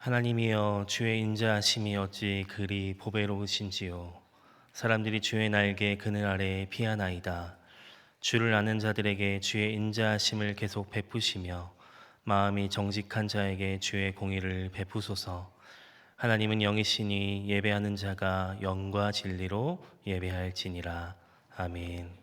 하나님이여, 주의 인자하심이 어찌 그리 보배로우신지요. 사람들이 주의 날개 그늘 아래에 피하나이다. 주를 아는 자들에게 주의 인자하심을 계속 베푸시며 마음이 정직한 자에게 주의 공의를 베푸소서. 하나님은 영이시니 예배하는 자가 영과 진리로 예배할지니라. 아멘.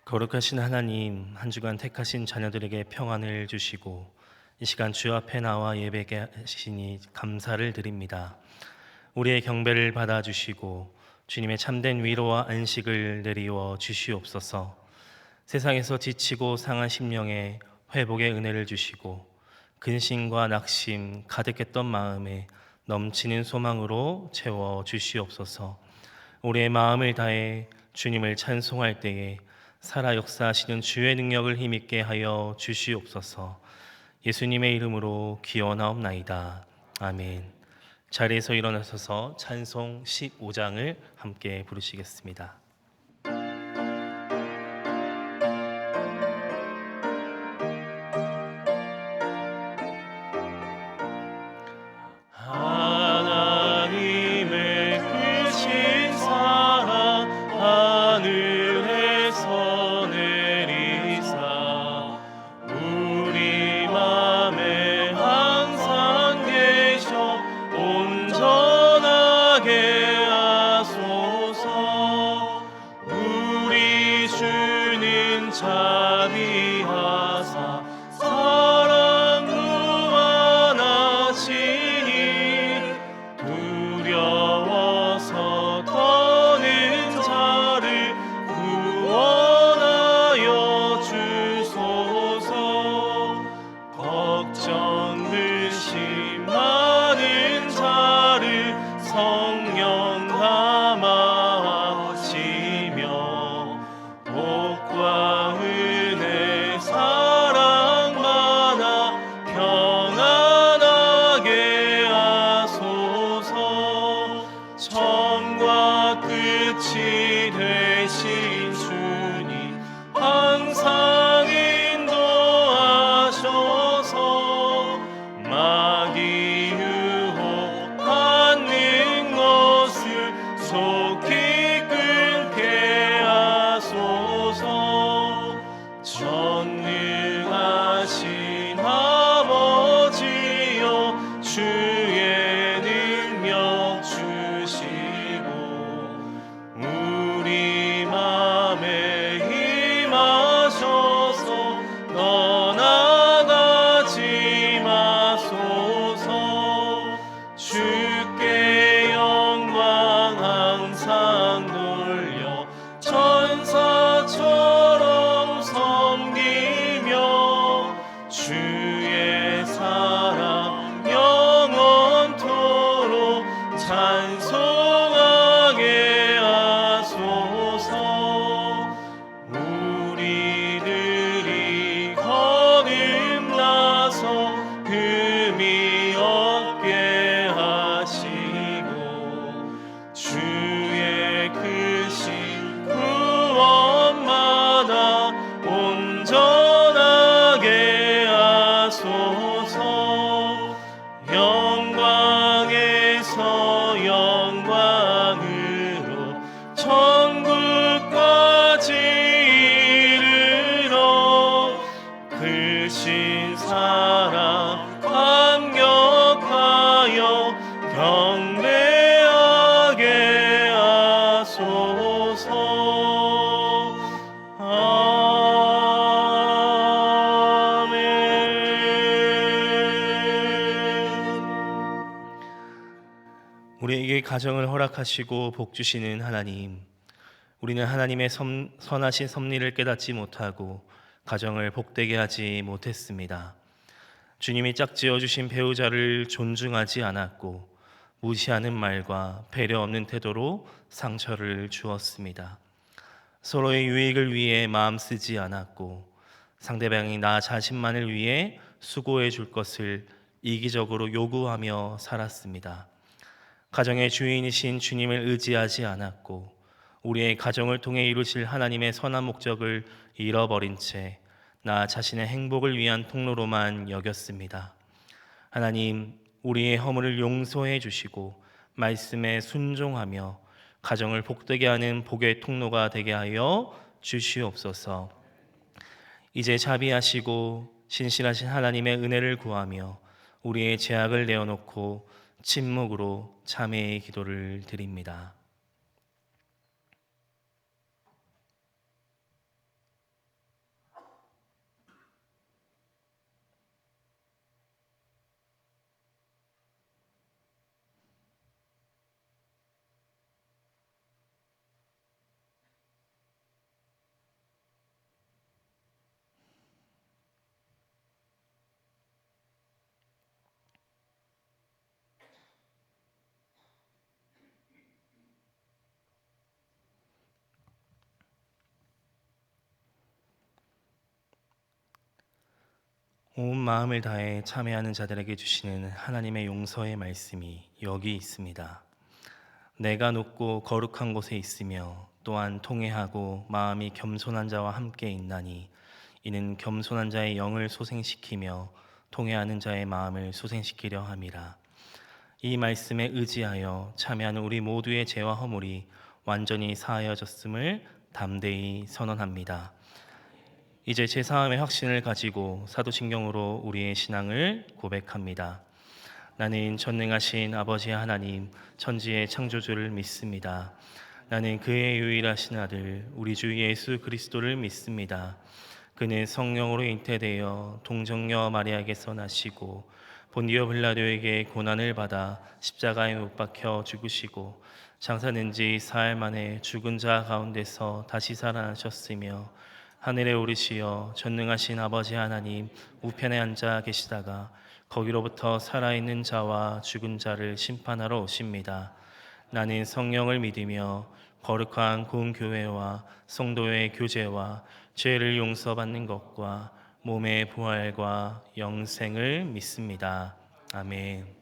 거룩하신 하나님, 한 주간 택하신 자녀들에게 평안을 주시고 이 시간 주 앞에 나와 예배게 하시니 감사를 드립니다. 우리의 경배를 받아주시고 주님의 참된 위로와 안식을 내리워 주시옵소서. 세상에서 지치고 상한 심령에 회복의 은혜를 주시고 근심과 낙심 가득했던 마음에 넘치는 소망으로 채워 주시옵소서. 우리의 마음을 다해 주님을 찬송할 때에 살아 역사하시는 주의 능력을 힘있게 하여 주시옵소서. 예수님의 이름으로 기원하옵나이다. 아멘. 자리에서 일어나셔서 찬송 15장을 함께 부르시겠습니다. 하나님의 크신 사랑 하늘에서 내리사 우리 맘에 항상 계셔 온전하게 하소서. 우리 주는 자비하사 사랑 무한하시니 두려워서 떠는 자를 구원하여 주소서. 걱정 근심 많은 자를 성령 감화 하시며 복과 은혜 사랑 많아 평안하게 하소서. 처음과 끝이 되신 주님 항상 인도하셔서 마귀 유혹하는 것을 속히 끊게 하소서. 전능하신 아버지여, 주의 능력 주시고 우리 맘에 임하셔서 떠나가지 마소서. 주께 영광 항상 돌려 천사처럼 섬기며 주의 사랑 영원토록 찬송하게 하소서. 우리들이 거듭나서 흠이 없게 하시고 주의 크신 구원마다 온전하게 하소서. 영광에서 영광으로 천국까지 이르러 크신 사랑 감격하여 경배하게 하소서. 아멘. 우리에게 가정을 허락하시고 복 주시는 하나님, 우리는 하나님의 선하신 섭리를 깨닫지 못하고 가정을 복되게 하지 못했습니다. 주님이 짝지어 주신 배우자를 존중하지 않았고 무시하는 말과 배려 없는 태도로 상처를 주었습니다. 서로의 유익을 위해 마음 쓰지 않았고 상대방이 나 자신만을 위해 수고해 줄 것을 이기적으로 요구하며 살았습니다. 가정의 주인이신 주님을 의지하지 않았고 우리의 가정을 통해 이루실 하나님의 선한 목적을 잃어버린 채 나 자신의 행복을 위한 통로로만 여겼습니다. 하나님, 우리의 허물을 용서해 주시고 말씀에 순종하며 가정을 복되게 하는 복의 통로가 되게 하여 주시옵소서. 이제 자비하시고 신실하신 하나님의 은혜를 구하며 우리의 죄악을 내어놓고 침묵으로 참회의 기도를 드립니다. 온 마음을 다해 참회하는 자들에게 주시는 하나님의 용서의 말씀이 여기 있습니다. 내가 높고 거룩한 곳에 있으며 또한 통회하고 마음이 겸손한 자와 함께 있나니 이는 겸손한 자의 영을 소생시키며 통회하는 자의 마음을 소생시키려 함이라. 이 말씀에 의지하여 참회하는 우리 모두의 죄와 허물이 완전히 사하여졌음을 담대히 선언합니다. 이제 제사함의 확신을 가지고 사도신경으로 우리의 신앙을 고백합니다. 나는 전능하신 아버지 하나님, 천지의 창조주를 믿습니다. 나는 그의 유일하신 아들, 우리 주 예수 그리스도를 믿습니다. 그는 성령으로 잉태되어 동정녀 마리아에게서 나시고 본디오 빌라도에게 고난을 받아 십자가에 못 박혀 죽으시고 장사된 지 사흘 만에 죽은 자 가운데서 다시 살아나셨으며 하늘에 오르시어 전능하신 아버지 하나님 우편에 앉아 계시다가 거기로부터 살아있는 자와 죽은 자를 심판하러 오십니다. 나는 성령을 믿으며 거룩한 공교회와 성도의 교제와 죄를 용서받는 것과 몸의 부활과 영생을 믿습니다. 아멘.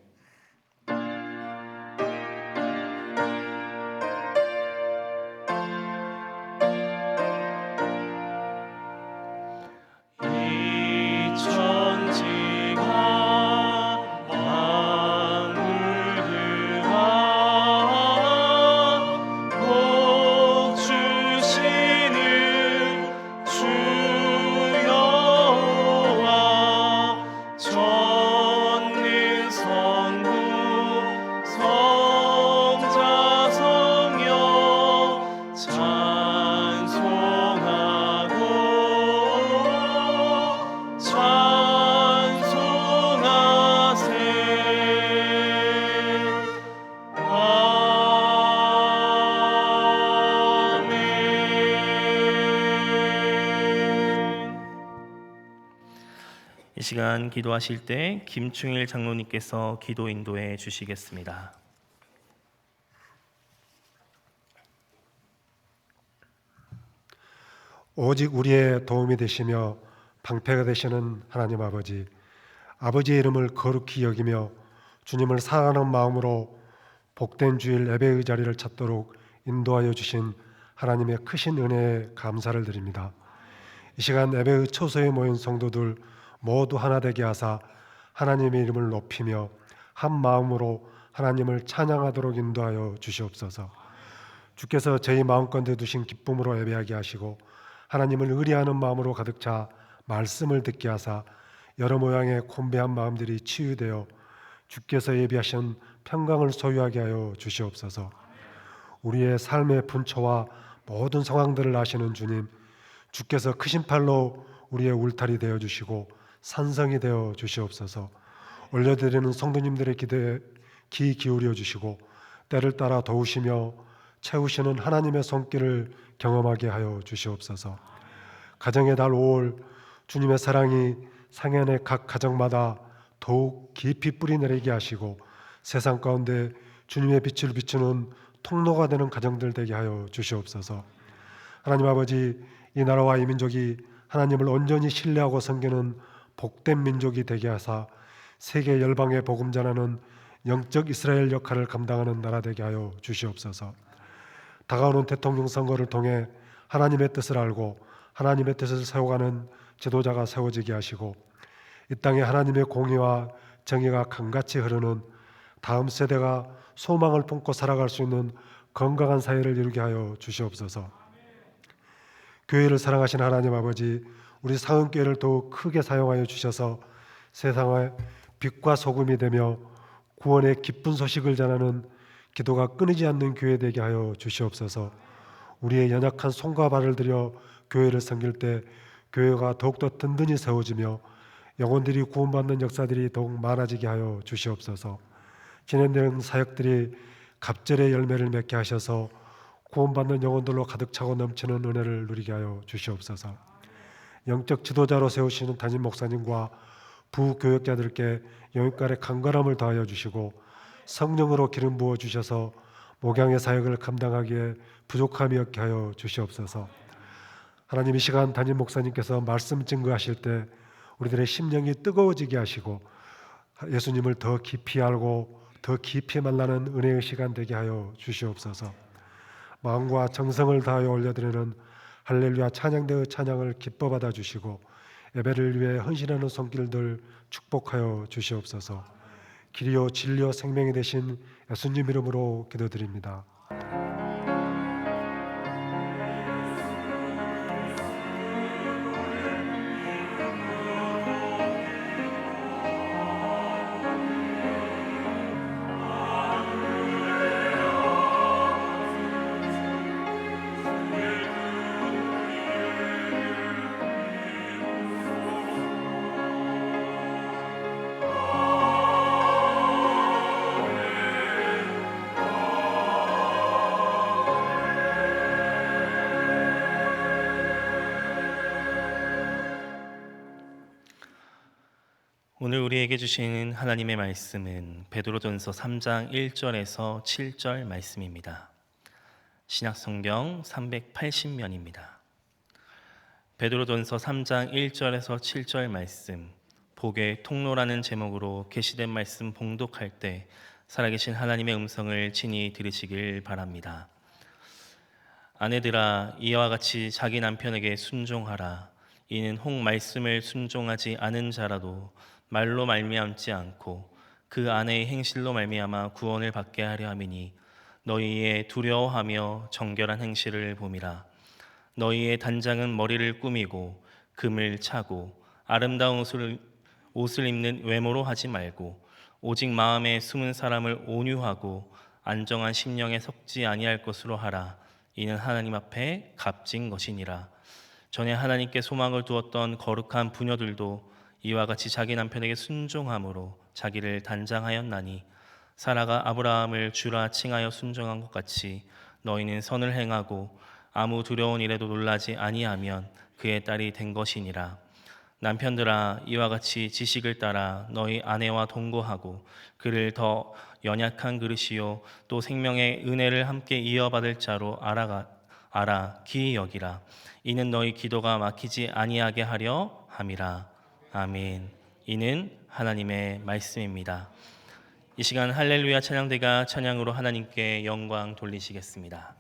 이 시간 기도하실 때 김충일 장로님께서 기도 인도해 주시겠습니다. 오직 우리의 도움이 되시며 방패가 되시는 하나님 아버지, 아버지의 이름을 거룩히 여기며 주님을 사랑하는 마음으로 복된 주일 예배의 자리를 찾도록 인도하여 주신 하나님의 크신 은혜에 감사를 드립니다. 이 시간 예배의 초소에 모인 성도들 모두 하나 되게 하사 하나님의 이름을 높이며 한 마음으로 하나님을 찬양하도록 인도하여 주시옵소서. 주께서 저희 마음가운데 두신 기쁨으로 예배하게 하시고 하나님을 의뢰하는 마음으로 가득 차 말씀을 듣게 하사 여러 모양의 곤배한 마음들이 치유되어 주께서 예비하신 평강을 소유하게 하여 주시옵소서. 우리의 삶의 분초와 모든 상황들을 아시는 주님, 주께서 크신 팔로 우리의 울타리 되어 주시고 산성이 되어 주시옵소서. 올려드리는 성도님들의 기도에 귀 기울여 주시고 때를 따라 도우시며 채우시는 하나님의 손길을 경험하게 하여 주시옵소서. 가정의 달 5월 주님의 사랑이 상현의 각 가정마다 더욱 깊이 뿌리 내리게 하시고 세상 가운데 주님의 빛을 비추는 통로가 되는 가정들 되게 하여 주시옵소서. 하나님 아버지, 이 나라와 이 민족이 하나님을 온전히 신뢰하고 섬기는 복된 민족이 되게 하사 세계 열방의 복음 전하는 영적 이스라엘 역할을 감당하는 나라 되게 하여 주시옵소서. 다가오는 대통령 선거를 통해 하나님의 뜻을 알고 하나님의 뜻을 세워가는 지도자가 세워지게 하시고 이 땅에 하나님의 공의와 정의가 강같이 흐르는 다음 세대가 소망을 품고 살아갈 수 있는 건강한 사회를 이루게 하여 주시옵소서. 교회를 사랑하신 하나님 아버지, 우리 사은교회를 더욱 크게 사용하여 주셔서 세상의 빛과 소금이 되며 구원의 기쁜 소식을 전하는 기도가 끊이지 않는 교회 되게 하여 주시옵소서. 우리의 연약한 손과 발을 들여 교회를 섬길 때 교회가 더욱더 든든히 세워지며 영혼들이 구원받는 역사들이 더욱 많아지게 하여 주시옵소서. 진행되는 사역들이 갑절의 열매를 맺게 하셔서 구원받는 영혼들로 가득 차고 넘치는 은혜를 누리게 하여 주시옵소서. 영적 지도자로 세우시는 담임 목사님과 부교역자들께 영육간의 강건함을 더하여 주시고 성령으로 기름 부어 주셔서 목양의 사역을 감당하기에 부족함이 없게 하여 주시옵소서. 하나님, 이 시간 담임 목사님께서 말씀 증거하실 때 우리들의 심령이 뜨거워지게 하시고 예수님을 더 깊이 알고 더 깊이 만나는 은혜의 시간 되게 하여 주시옵소서. 마음과 정성을 다하여 올려드리는 할렐루야 찬양대의 찬양을 기뻐 받아 주시고 예배를 위해 헌신하는 손길들 축복하여 주시옵소서. 길이요 진리요 생명이 되신 예수님 이름으로 기도드립니다. 오늘 우리에게 주시는 하나님의 말씀은 베드로전서 3장 1절에서 7절 말씀입니다. 신약성경 380면입니다. 베드로전서 3장 1절에서 7절 말씀, 복의 통로라는 제목으로 계시된 말씀 봉독할 때 살아계신 하나님의 음성을 친히 들으시길 바랍니다. 아내들아, 이와 같이 자기 남편에게 순종하라. 이는 혹 말씀을 순종하지 않은 자라도 말로 말미암지 않고 그 아내의 행실로 말미암아 구원을 받게 하려 함이니 너희의 두려워하며 정결한 행실을 봄이라. 너희의 단장은 머리를 꾸미고 금을 차고 아름다운 옷을 입는 외모로 하지 말고 오직 마음에 숨은 사람을 온유하고 안정한 심령에 섞지 아니할 것으로 하라. 이는 하나님 앞에 값진 것이니라. 전에 하나님께 소망을 두었던 거룩한 부녀들도 이와 같이 자기 남편에게 순종함으로 자기를 단장하였나니 사라가 아브라함을 주라 칭하여 순종한 것 같이 너희는 선을 행하고 아무 두려운 일에도 놀라지 아니하면 그의 딸이 된 것이니라. 남편들아, 이와 같이 지식을 따라 너희 아내와 동거하고 그를 더 연약한 그릇이요 또 생명의 은혜를 함께 이어받을 자로 알아 기이 여기라. 이는 너희 기도가 막히지 아니하게 하려 함이라. 아멘. 이는 하나님의 말씀입니다. 이 시간 할렐루야 찬양대가 찬양으로 하나님께 영광 돌리시겠습니다.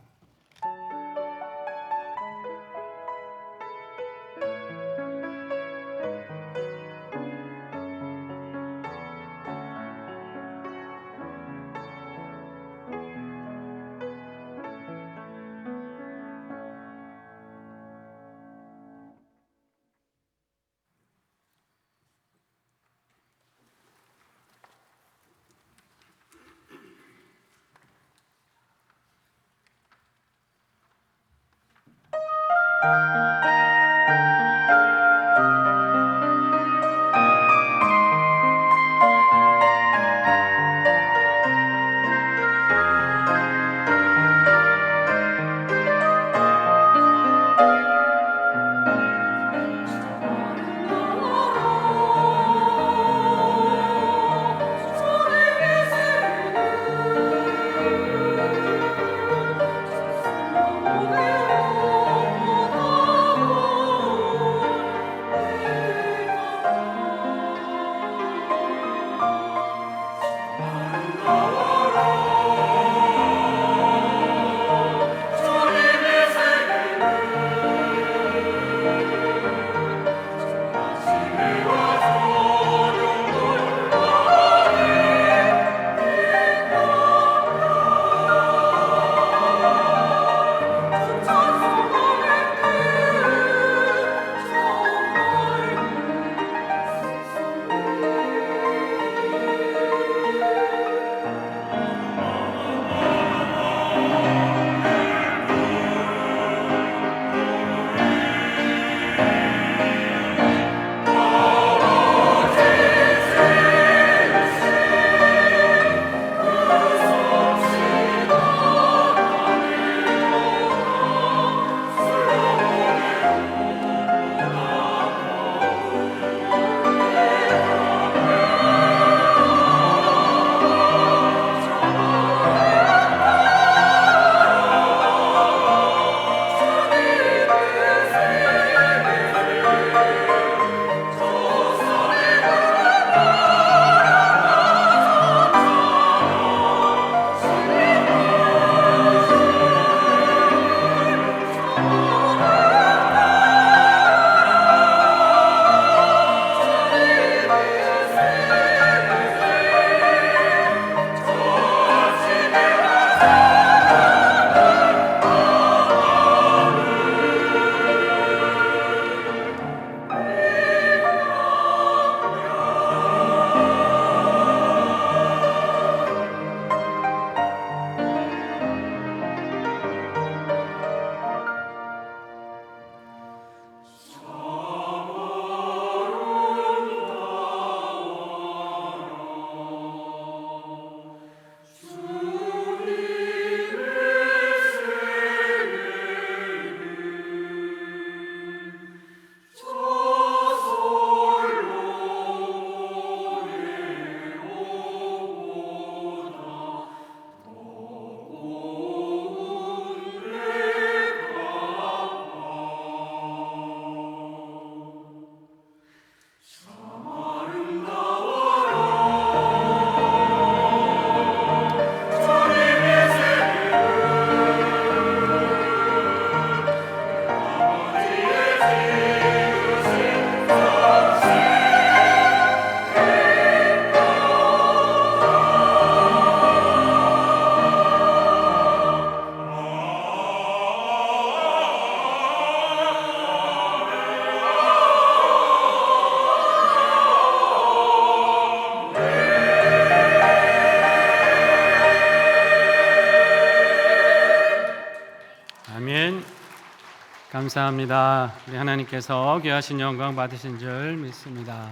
감사합니다. 우리 하나님께서 귀하신 영광 받으신 줄 믿습니다.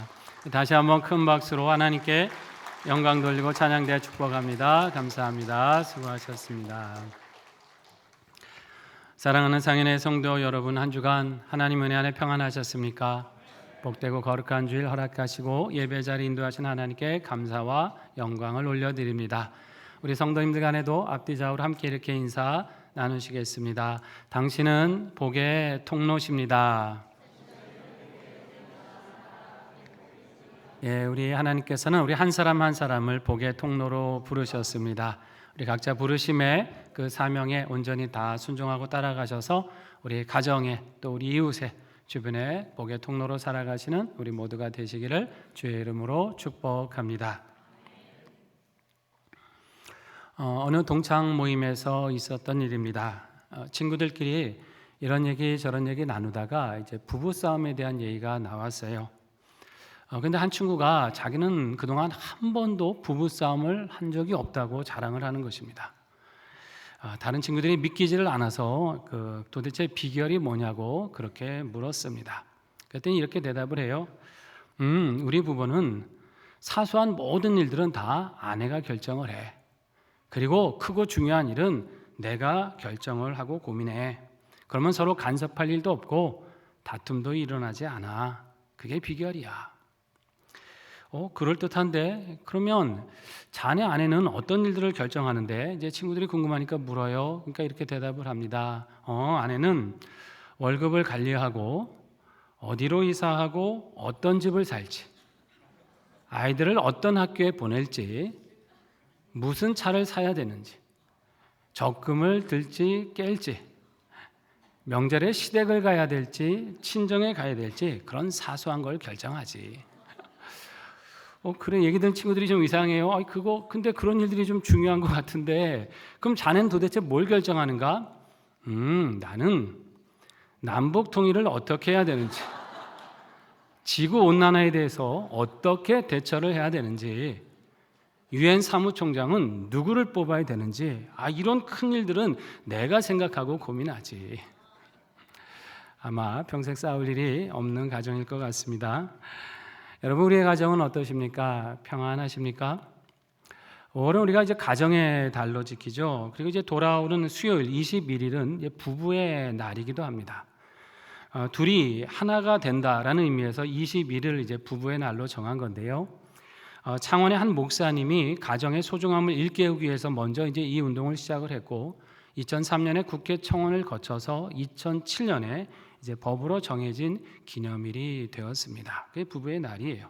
다시 한번 큰 박수로 하나님께 영광 돌리고 찬양대 축복합니다. 감사합니다. 수고하셨습니다. 사랑하는 상인의 성도 여러분, 한 주간 하나님 은혜 안에 평안하셨습니까? 복되고 거룩한 주일 허락하시고 예배 자리 인도하신 하나님께 감사와 영광을 올려드립니다. 우리 성도님들 간에도 앞뒤 좌우로 함께 이렇게 인사 나누시겠습니다. 당신은 복의 통로십니다. 예, 우리 하나님께서는 우리 한 사람 한 사람을 복의 통로로 부르셨습니다. 우리 각자 부르심에 그 사명에 온전히 다 순종하고 따라가셔서 우리 가정에 또 우리 이웃에 주변에 복의 통로로 살아가시는 우리 모두가 되시기를 주의 이름으로 축복합니다. 어느 동창 모임에서 있었던 일입니다. 친구들끼리 이런 얘기 저런 얘기 나누다가 이제 부부 싸움에 대한 얘기가 나왔어요. 근데 한 친구가 자기는 그동안 한 번도 부부 싸움을 한 적이 없다고 자랑을 하는 것입니다. 다른 친구들이 믿기지를 않아서 도대체 비결이 뭐냐고 그렇게 물었습니다. 그랬더니 이렇게 대답을 해요. 우리 부부는 사소한 모든 일들은 다 아내가 결정을 해. 그리고 크고 중요한 일은 내가 결정을 하고 고민해. 그러면 서로 간섭할 일도 없고 다툼도 일어나지 않아. 그게 비결이야. 그럴듯한데 그러면 자네 아내는 어떤 일들을 결정하는데? 이제 친구들이 궁금하니까 물어요. 그러니까 이렇게 대답을 합니다. 아내는 월급을 관리하고 어디로 이사하고 어떤 집을 살지, 아이들을 어떤 학교에 보낼지, 무슨 차를 사야 되는지, 적금을 들지 깰지, 명절에 시댁을 가야 될지 친정에 가야 될지 그런 사소한 걸 결정하지. 그래, 얘기 듣는 친구들이 좀 이상해요. 근데 그런 일들이 좀 중요한 것 같은데 그럼 자네는 도대체 뭘 결정하는가? 나는 남북 통일을 어떻게 해야 되는지, 지구온난화에 대해서 어떻게 대처를 해야 되는지, 유엔 사무총장은 누구를 뽑아야 되는지, 이런 큰 일들은 내가 생각하고 고민하지. 아마 평생 싸울 일이 없는 가정일 것 같습니다. 여러분, 우리의 가정은 어떠십니까? 평안하십니까? 5월은 우리가 이제 가정의 달로 지키죠. 그리고 이제 돌아오는 수요일 21일은 부부의 날이기도 합니다. 둘이 하나가 된다라는 의미에서 21일을 이제 부부의 날로 정한 건데요. 창원의 한 목사님이 가정의 소중함을 일깨우기 위해서 먼저 이제 이 운동을 시작을 했고 2003년에 국회 청원을 거쳐서 2007년에 이제 법으로 정해진 기념일이 되었습니다. 그게 부부의 날이에요.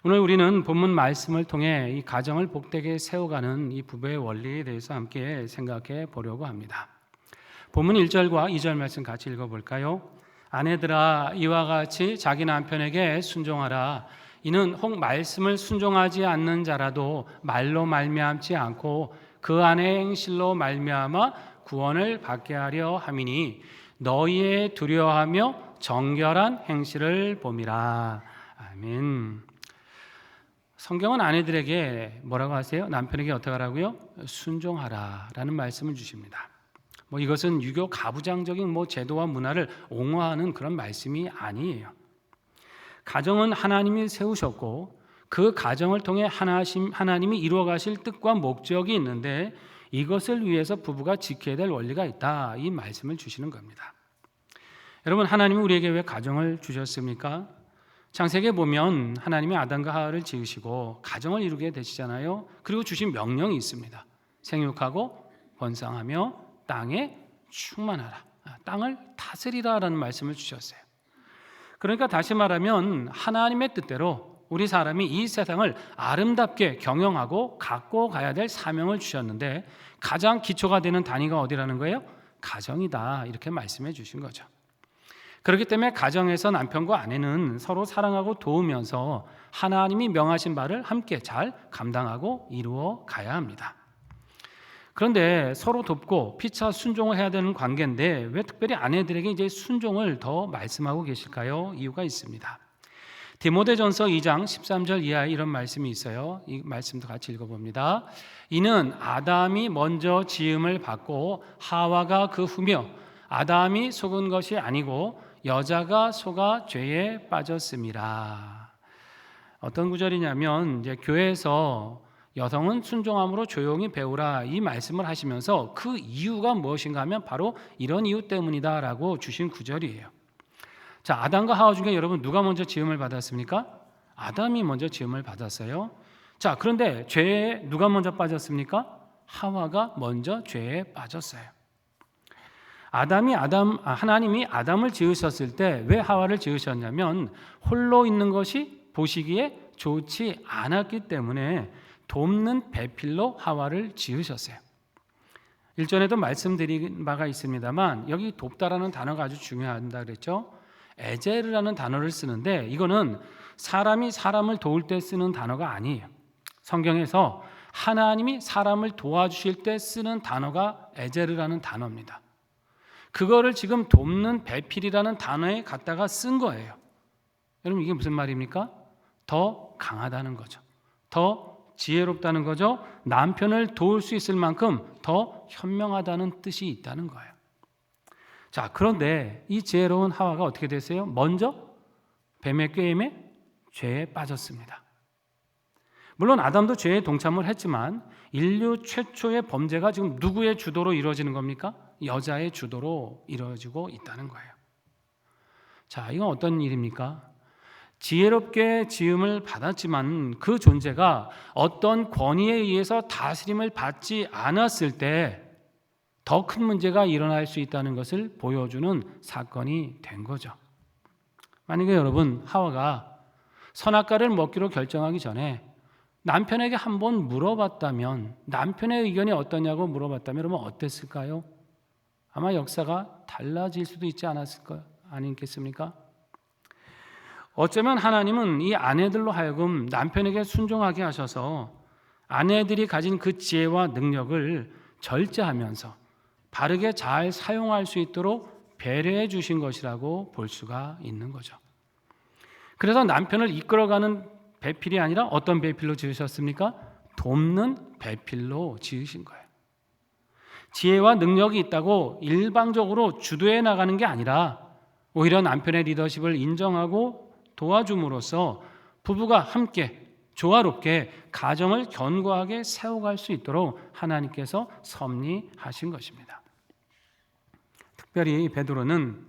오늘 우리는 본문 말씀을 통해 이 가정을 복되게 세워가는 이 부부의 원리에 대해서 함께 생각해 보려고 합니다. 본문 1절과 2절 말씀 같이 읽어볼까요? 아내들아 이와 같이 자기 남편에게 순종하라. 이는 혹 말씀을 순종하지 않는 자라도 말로 말미암지 않고 그 안의 행실로 말미암아 구원을 받게 하려 함이니 너희의 두려워하며 정결한 행실을 봄이라. 아멘. 성경은 아내들에게 뭐라고 하세요? 남편에게 어떻게 하라고요? 순종하라 라는 말씀을 주십니다. 이것은 유교 가부장적인 제도와 문화를 옹호하는 그런 말씀이 아니에요. 가정은 하나님이 세우셨고 그 가정을 통해 하나님이 이루어 가실 뜻과 목적이 있는데 이것을 위해서 부부가 지켜야 될 원리가 있다. 이 말씀을 주시는 겁니다. 여러분, 하나님이 우리에게 왜 가정을 주셨습니까? 창세기에 보면 하나님이 아담과 하와를 지으시고 가정을 이루게 되시잖아요. 그리고 주신 명령이 있습니다. 생육하고 번성하며 땅에 충만하라. 땅을 다스리라라는 말씀을 주셨어요. 그러니까 다시 말하면 하나님의 뜻대로 우리 사람이 이 세상을 아름답게 경영하고 갖고 가야 될 사명을 주셨는데 가장 기초가 되는 단위가 어디라는 거예요? 가정이다. 이렇게 말씀해 주신 거죠. 그렇기 때문에 가정에서 남편과 아내는 서로 사랑하고 도우면서 하나님이 명하신 바를 함께 잘 감당하고 이루어 가야 합니다. 그런데 서로 돕고 피차 순종을 해야 되는 관계인데 왜 특별히 아내들에게 이제 순종을 더 말씀하고 계실까요? 이유가 있습니다. 디모데전서 2장 13절 이하에 이런 말씀이 있어요. 이 말씀도 같이 읽어봅니다. 이는 아담이 먼저 지음을 받고 하와가 그 후며 아담이 속은 것이 아니고 여자가 속아 죄에 빠졌습니다. 어떤 구절이냐면 이제 교회에서 여성은 순종함으로 조용히 배우라 이 말씀을 하시면서 그 이유가 무엇인가 하면 바로 이런 이유 때문이다라고 주신 구절이에요. 자, 아담과 하와 중에 여러분 누가 먼저 지음을 받았습니까? 아담이 먼저 지음을 받았어요. 자, 그런데 죄에 누가 먼저 빠졌습니까? 하와가 먼저 죄에 빠졌어요. 하나님이 아담을 지으셨을 때 왜 하와를 지으셨냐면 홀로 있는 것이 보시기에 좋지 않았기 때문에 돕는 배필로 하와를 지으셨어요. 일전에도 말씀드린 바가 있습니다만 여기 돕다라는 단어가 아주 중요하다 그랬죠. 에제르라는 단어를 쓰는데 이거는 사람이 사람을 도울 때 쓰는 단어가 아니에요. 성경에서 하나님이 사람을 도와주실 때 쓰는 단어가 에제르라는 단어입니다. 그거를 지금 돕는 배필이라는 단어에 갖다가 쓴 거예요. 여러분 이게 무슨 말입니까? 더 강하다는 거죠. 더 지혜롭다는 거죠. 남편을 도울 수 있을 만큼 더 현명하다는 뜻이 있다는 거예요. 자, 그런데 이 지혜로운 하와가 어떻게 됐어요? 먼저 뱀의 꾀임에 죄에 빠졌습니다. 물론 아담도 죄에 동참을 했지만 인류 최초의 범죄가 지금 누구의 주도로 이루어지는 겁니까? 여자의 주도로 이루어지고 있다는 거예요. 자, 이건 어떤 일입니까? 지혜롭게 지음을 받았지만 그 존재가 어떤 권위에 의해서 다스림을 받지 않았을 때 더 큰 문제가 일어날 수 있다는 것을 보여주는 사건이 된 거죠. 만약에 여러분 하와가 선악과를 먹기로 결정하기 전에 남편에게 한번 물어봤다면, 남편의 의견이 어떠냐고 물어봤다면 여러분 어땠을까요? 아마 역사가 달라질 수도 있지 않았을까 아니겠습니까? 어쩌면 하나님은 이 아내들로 하여금 남편에게 순종하게 하셔서 아내들이 가진 그 지혜와 능력을 절제하면서 바르게 잘 사용할 수 있도록 배려해 주신 것이라고 볼 수가 있는 거죠. 그래서 남편을 이끌어가는 배필이 아니라 어떤 배필로 지으셨습니까? 돕는 배필로 지으신 거예요. 지혜와 능력이 있다고 일방적으로 주도해 나가는 게 아니라 오히려 남편의 리더십을 인정하고 도와줌으로써 부부가 함께 조화롭게 가정을 견고하게 세워갈 수 있도록 하나님께서 섭리하신 것입니다. 특별히 베드로는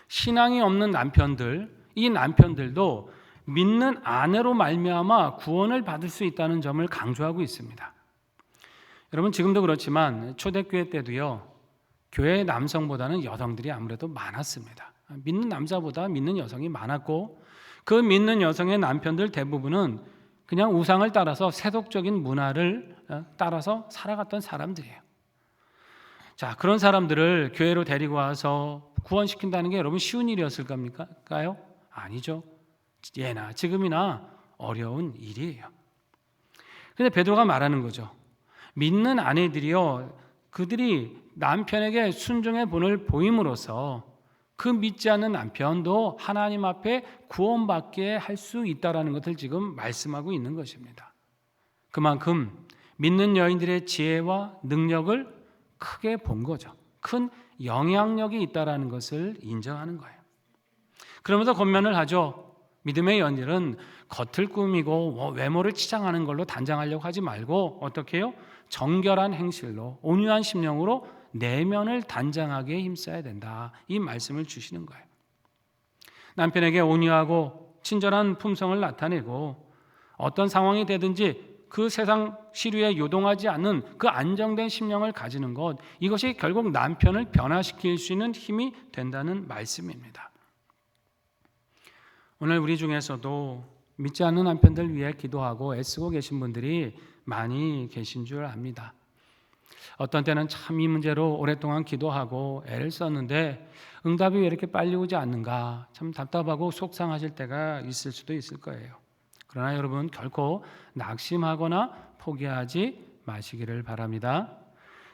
신앙이 없는 남편들, 이 남편들도 믿는 아내로 말미암아 구원을 받을 수 있다는 점을 강조하고 있습니다. 여러분 지금도 그렇지만 초대교회 때도요, 교회 남성보다는 여성들이 아무래도 많았습니다. 믿는 남자보다 믿는 여성이 많았고 그 믿는 여성의 남편들 대부분은 그냥 우상을 따라서 세속적인 문화를 따라서 살아갔던 사람들이에요. 자, 그런 사람들을 교회로 데리고 와서 구원시킨다는 게 여러분 쉬운 일이었을까요? 아니죠. 예나 지금이나 어려운 일이에요. 근데 베드로가 말하는 거죠. 믿는 아내들이요, 그들이 남편에게 순종의 본을 보임으로써 그 믿지 않는 남편도 하나님 앞에 구원받게 할 수 있다라는 것을 지금 말씀하고 있는 것입니다. 그만큼 믿는 여인들의 지혜와 능력을 크게 본 거죠. 큰 영향력이 있다라는 것을 인정하는 거예요. 그러면서 권면을 하죠. 믿음의 연일은 겉을 꾸미고 외모를 치장하는 걸로 단장하려고 하지 말고 어떻게 해요? 정결한 행실로 온유한 심령으로 내면을 단장하게 힘써야 된다. 이 말씀을 주시는 거예요. 남편에게 온유하고 친절한 품성을 나타내고 어떤 상황이 되든지 그 세상 시류에 요동하지 않는 그 안정된 심령을 가지는 것, 이것이 결국 남편을 변화시킬 수 있는 힘이 된다는 말씀입니다. 오늘 우리 중에서도 믿지 않는 남편들 위해 기도하고 애쓰고 계신 분들이 많이 계신 줄 압니다. 어떤 때는 참 이 문제로 오랫동안 기도하고 애를 썼는데 응답이 왜 이렇게 빨리 오지 않는가, 참 답답하고 속상하실 때가 있을 수도 있을 거예요. 그러나 여러분 결코 낙심하거나 포기하지 마시기를 바랍니다.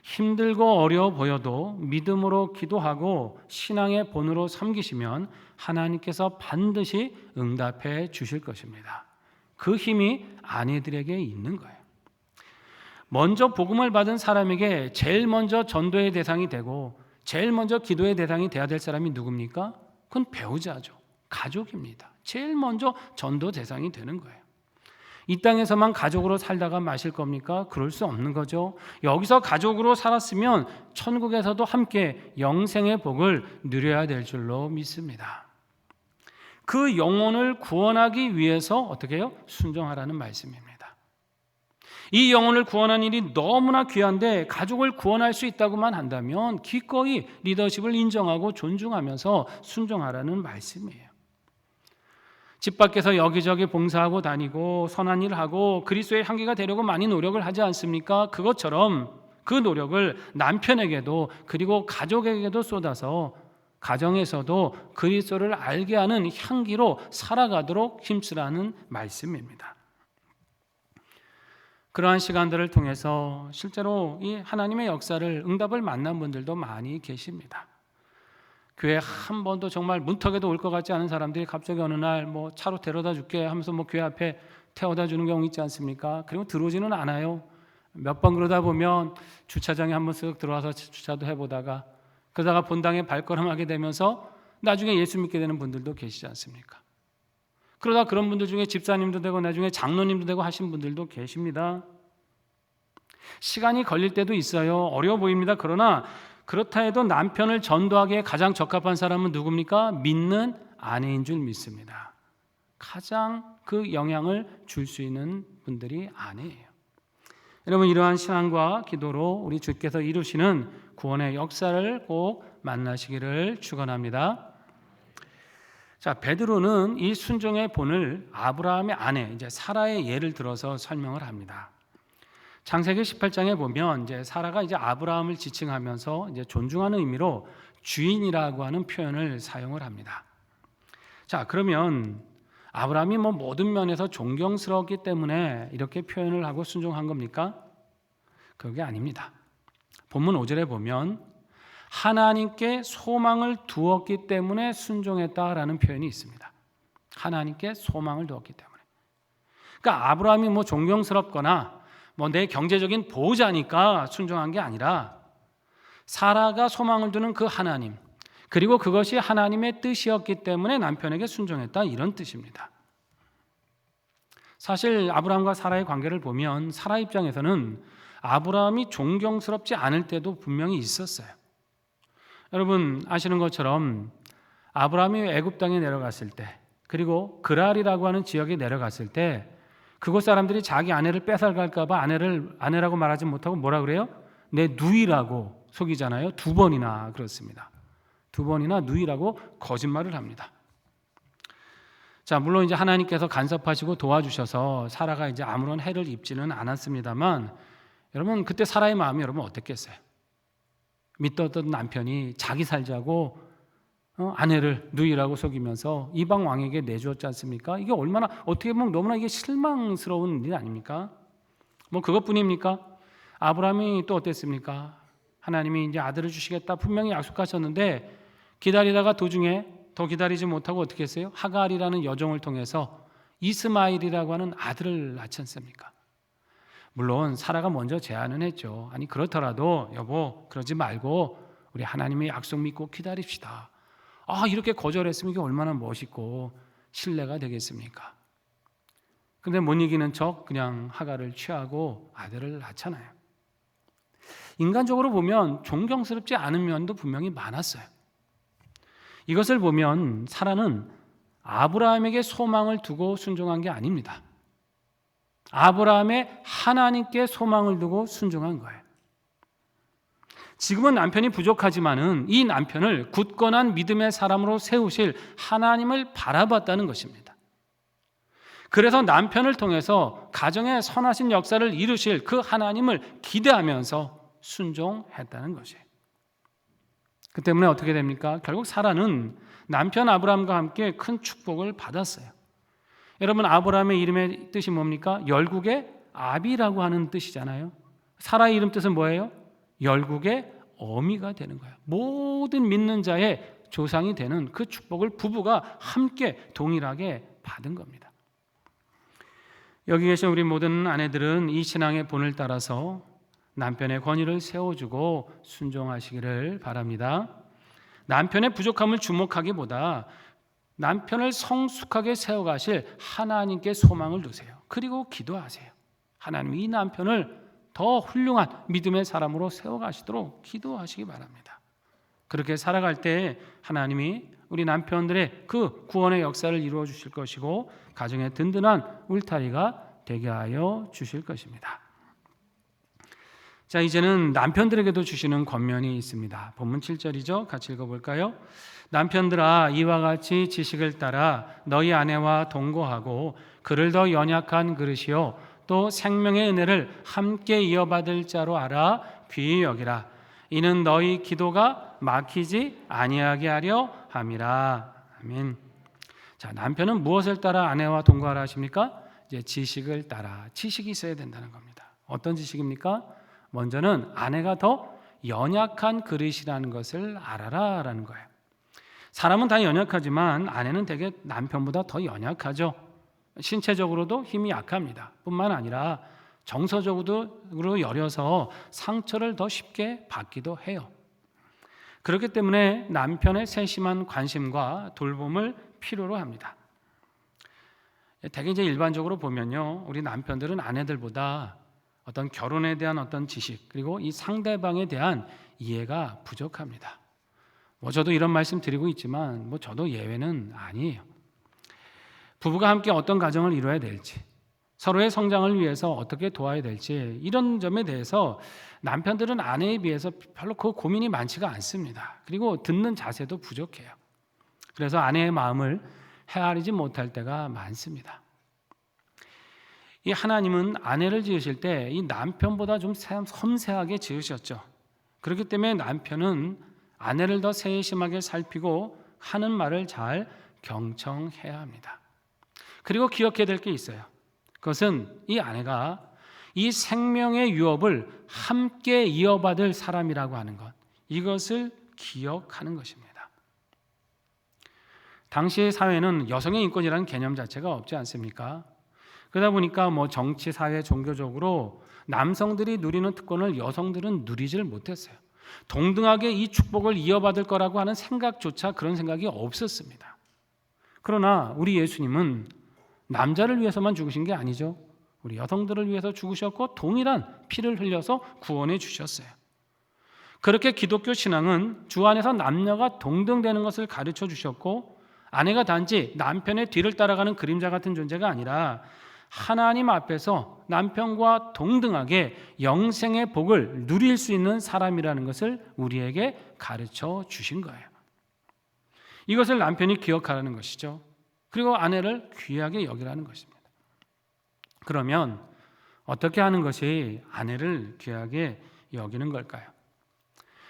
힘들고 어려워 보여도 믿음으로 기도하고 신앙의 본으로 섬기시면 하나님께서 반드시 응답해 주실 것입니다. 그 힘이 아내들에게 있는 거예요. 먼저 복음을 받은 사람에게 제일 먼저 전도의 대상이 되고 제일 먼저 기도의 대상이 돼야 될 사람이 누굽니까? 그건 배우자죠. 가족입니다. 제일 먼저 전도 대상이 되는 거예요. 이 땅에서만 가족으로 살다가 마실 겁니까? 그럴 수 없는 거죠. 여기서 가족으로 살았으면 천국에서도 함께 영생의 복을 누려야 될 줄로 믿습니다. 그 영혼을 구원하기 위해서 어떻게 해요? 순종하라는 말씀입니다. 이 영혼을 구원하는 일이 너무나 귀한데 가족을 구원할 수 있다고만 한다면 기꺼이 리더십을 인정하고 존중하면서 순종하라는 말씀이에요. 집 밖에서 여기저기 봉사하고 다니고 선한 일을 하고 그리스도의 향기가 되려고 많이 노력을 하지 않습니까? 그것처럼 그 노력을 남편에게도 그리고 가족에게도 쏟아서 가정에서도 그리스도를 알게 하는 향기로 살아가도록 힘쓰라는 말씀입니다. 그러한 시간들을 통해서 실제로 이 하나님의 역사를 응답을 만난 분들도 많이 계십니다. 교회 한 번도 정말 문턱에도 올 것 같지 않은 사람들이 갑자기 어느 날 뭐 차로 데려다 줄게 하면서 뭐 교회 앞에 태워다 주는 경우 있지 않습니까? 그리고 들어오지는 않아요. 몇 번 그러다 보면 주차장에 한번 쓱 들어와서 주차도 해보다가 그러다가 본당에 발걸음하게 되면서 나중에 예수 믿게 되는 분들도 계시지 않습니까? 그러다 그런 분들 중에 집사님도 되고 나중에 장로님도 되고 하신 분들도 계십니다. 시간이 걸릴 때도 있어요. 어려워 보입니다. 그러나 그렇다 해도 남편을 전도하기에 가장 적합한 사람은 누굽니까? 믿는 아내인 줄 믿습니다. 가장 그 영향을 줄 수 있는 분들이 아내예요. 여러분, 이러한 신앙과 기도로 우리 주께서 이루시는 구원의 역사를 꼭 만나시기를 축원합니다. 자, 베드로는 이 순종의 본을 아브라함의 아내 이제 사라의 예를 들어서 설명을 합니다. 창세기 18장에 보면 이제 사라가 이제 아브라함을 지칭하면서 이제 존중하는 의미로 주인이라고 하는 표현을 사용을 합니다. 자, 그러면 아브라함이 뭐 모든 면에서 존경스러웠기 때문에 이렇게 표현을 하고 순종한 겁니까? 그게 아닙니다. 본문 5절에 보면 하나님께 소망을 두었기 때문에 순종했다라는 표현이 있습니다. 하나님께 소망을 두었기 때문에. 그러니까 아브라함이 뭐 존경스럽거나 뭐 내 경제적인 보호자니까 순종한 게 아니라 사라가 소망을 두는 그 하나님, 그리고 그것이 하나님의 뜻이었기 때문에 남편에게 순종했다, 이런 뜻입니다. 사실 아브라함과 사라의 관계를 보면 사라 입장에서는 아브라함이 존경스럽지 않을 때도 분명히 있었어요. 여러분 아시는 것처럼 아브라함이 애굽 땅에 내려갔을 때, 그리고 그랄이라고 하는 지역에 내려갔을 때 그곳 사람들이 자기 아내를 뺏어갈까 봐 아내라고 말하지 못하고 뭐라 그래요? 내 누이라고 속이잖아요. 2번이나 그렇습니다. 2번이나 누이라고 거짓말을 합니다. 자, 물론 이제 하나님께서 간섭하시고 도와주셔서 사라가 이제 아무런 해를 입지는 않았습니다만, 여러분 그때 사라의 마음이 여러분 어땠겠어요? 믿었던 남편이 자기 살자고 아내를 누이라고 속이면서 이방 왕에게 내주었지 않습니까? 이게 얼마나, 어떻게 보면 너무나 이게 실망스러운 일 아닙니까? 뭐 그것뿐입니까? 아브라함이 또 어땠습니까? 하나님이 이제 아들을 주시겠다 분명히 약속하셨는데 기다리다가 도중에 더 기다리지 못하고 어떻게 했어요? 하갈이라는 여종을 통해서 이스마일이라고 하는 아들을 낳지 않습니까? 물론 사라가 먼저 제안은 했죠. 아니 그렇더라도 여보 그러지 말고 우리 하나님의 약속 믿고 기다립시다. 이렇게 거절했으면 이게 얼마나 멋있고 신뢰가 되겠습니까? 근데 못 이기는 척 그냥 하갈을 취하고 아들을 낳잖아요. 인간적으로 보면 존경스럽지 않은 면도 분명히 많았어요. 이것을 보면 사라는 아브라함에게 소망을 두고 순종한 게 아닙니다. 아브라함의 하나님께 소망을 두고 순종한 거예요. 지금은 남편이 부족하지만은 이 남편을 굳건한 믿음의 사람으로 세우실 하나님을 바라봤다는 것입니다. 그래서 남편을 통해서 가정에 선하신 역사를 이루실 그 하나님을 기대하면서 순종했다는 것이에요. 그 때문에 어떻게 됩니까? 결국 사라는 남편 아브라함과 함께 큰 축복을 받았어요. 여러분 아브라함의 이름의 뜻이 뭡니까? 열국의 아비라고 하는 뜻이잖아요. 사라의 이름 뜻은 뭐예요? 열국의 어미가 되는 거예요. 모든 믿는 자의 조상이 되는 그 축복을 부부가 함께 동일하게 받은 겁니다. 여기 계신 우리 모든 아내들은 이 신앙의 본을 따라서 남편의 권위를 세워주고 순종하시기를 바랍니다. 남편의 부족함을 주목하기보다 남편을 성숙하게 세워가실 하나님께 소망을 두세요. 그리고 기도하세요. 하나님 이 남편을 더 훌륭한 믿음의 사람으로 세워가시도록 기도하시기 바랍니다. 그렇게 살아갈 때 하나님이 우리 남편들의 그 구원의 역사를 이루어 주실 것이고 가정의 든든한 울타리가 되게 하여 주실 것입니다. 자, 이제는 남편들에게도 주시는 권면이 있습니다. 본문 7절이죠. 같이 읽어볼까요? 남편들아 이와 같이 지식을 따라 너희 아내와 동거하고 그를 더 연약한 그릇이요 또 생명의 은혜를 함께 이어받을 자로 알아 귀히 여기라. 이는 너희 기도가 막히지 아니하게 하려 함이라. 아멘. 자, 남편은 무엇을 따라 아내와 동거하라 하십니까? 이제 지식을 따라. 지식이 있어야 된다는 겁니다. 어떤 지식입니까? 먼저는 아내가 더 연약한 그릇이라는 것을 알아라라는 거예요. 사람은 다 연약하지만 아내는 대개 남편보다 더 연약하죠. 신체적으로도 힘이 약합니다. 뿐만 아니라 정서적으로 여려서 상처를 더 쉽게 받기도 해요. 그렇기 때문에 남편의 세심한 관심과 돌봄을 필요로 합니다. 대개 이제 일반적으로 보면요, 우리 남편들은 아내들보다 어떤 결혼에 대한 어떤 지식 그리고 이 상대방에 대한 이해가 부족합니다. 저도 이런 말씀 드리고 있지만 저도 예외는 아니에요. 부부가 함께 어떤 가정을 이루어야 될지, 서로의 성장을 위해서 어떻게 도와야 될지 이런 점에 대해서 남편들은 아내에 비해서 별로 그 고민이 많지가 않습니다. 그리고 듣는 자세도 부족해요. 그래서 아내의 마음을 헤아리지 못할 때가 많습니다. 이 하나님은 아내를 지으실 때 이 남편보다 좀 섬세하게 지으셨죠. 그렇기 때문에 남편은 아내를 더 세심하게 살피고 하는 말을 잘 경청해야 합니다. 그리고 기억해야 될 게 있어요. 그것은 이 아내가 이 생명의 유업을 함께 이어받을 사람이라고 하는 것, 이것을 기억하는 것입니다. 당시 사회는 여성의 인권이라는 개념 자체가 없지 않습니까? 그러다 보니까 정치, 사회, 종교적으로 남성들이 누리는 특권을 여성들은 누리지를 못했어요. 동등하게 이 축복을 이어받을 거라고 하는 생각조차 그런 생각이 없었습니다. 그러나 우리 예수님은 남자를 위해서만 죽으신 게 아니죠. 우리 여성들을 위해서 죽으셨고 동일한 피를 흘려서 구원해 주셨어요. 그렇게 기독교 신앙은 주 안에서 남녀가 동등되는 것을 가르쳐 주셨고 아내가 단지 남편의 뒤를 따라가는 그림자 같은 존재가 아니라 하나님 앞에서 남편과 동등하게 영생의 복을 누릴 수 있는 사람이라는 것을 우리에게 가르쳐 주신 거예요. 이것을 남편이 기억하라는 것이죠. 그리고 아내를 귀하게 여기라는 것입니다. 그러면 어떻게 하는 것이 아내를 귀하게 여기는 걸까요?